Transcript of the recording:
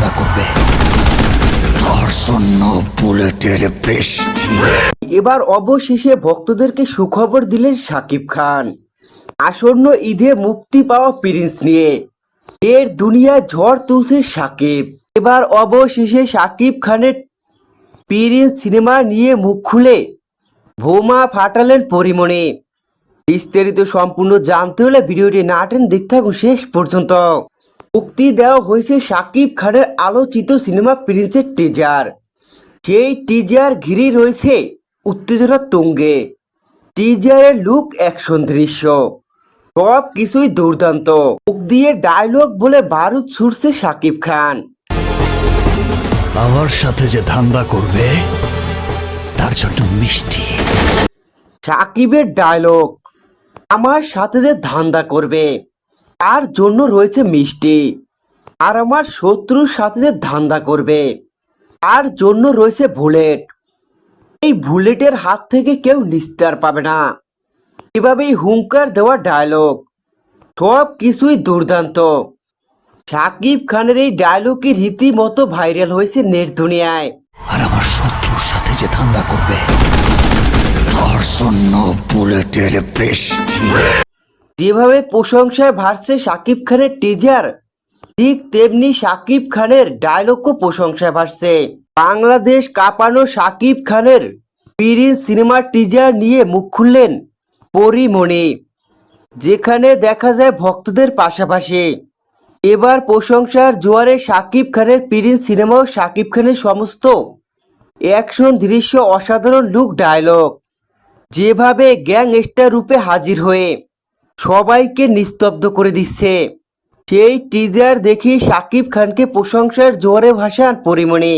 ধান্দা করবে, তার জন্য বুলেটের বৃষ্টি। এবার অবশেষে ভক্তদেরকে সুখবর দিলেন শাকিব খান আসন্ন ঈদে মুক্তি পাওয়া প্রিন্স নিয়ে। এর দুনিয়ায় ঝড় তুলছে শাকিব। এবার অবশেষে শাকিব খানের প্রিন্স সিনেমা নিয়ে মুখ খুলে বোমা ফাটালেন পরীমণি। বিস্তারিত সম্পূর্ণ জানতে হলে ভিডিওটি না টেনে দেখতে থাকুন শেষ পর্যন্ত। মুক্তি দেওয়া হয়েছে শাকিব খানের আলোচিত সিনেমা প্রিন্সের টিজার। সেই টিজার ঘিরে রয়েছে উত্তেজনা তুঙ্গে। টিজারের লুক, অ্যাকশন দৃশ্য সব কিছুই দুর্দান্ত। মুখ দিয়ে ডায়লগ বলে বারুদ ছুড়ছে শাকিব খান। আমার সাথে যে ধান্দা করবে তার জন্য মিষ্টি। শাকিবের ডায়লগ, আমার সাথে যে ধান্দা করবে তার জন্য রয়েছে মিষ্টি, আর আমার শত্রুর সাথে যে ধান্দা করবে তার জন্য রয়েছে বুলেট। এই বুলেটের হাত থেকে কেউ নিস্তার পাবে না। এভাবেই হুঙ্কার দেওয়া ডায়লগ সব কিছুই দুর্দান্ত। শাকিব খানের এই ডায়লগই রীতিমতো ভাইরাল হয়েছে নেট দুনিয়ায়। আর আমার শত্রুর সাথে যে ধান্দা করবে তার জন্য বুলেটের বৃষ্টি। যেভাবে প্রশংসায় ভাসছে শাকিব খানের টিজার, ঠিক তেমনি শাকিব খানের ডায়লগও প্রশংসায় ভাসছে। বাংলাদেশ কাঁপানো শাকিব খানের প্রিন্স সিনেমার টিজার নিয়ে মুখ খুললেন পরীমণি, যেখানে দেখা যায় ভক্তদের পাশাপাশি এবার প্রশংসার জোয়ারে শাকিব খানের প্রিন্স সিনেমা ও শাকিব খানের সমস্ত অ্যাকশন দৃশ্য, অসাধারণ লুক, ডায়লগ যেভাবে গ্যাংস্টার রূপে হাজির হয়ে সবাইকে নিস্তব্ধ করে দিচ্ছে। সেই টিজার দেখি শাকিব খানকে প্রশংসার জোরে ভাসান পরীমণি।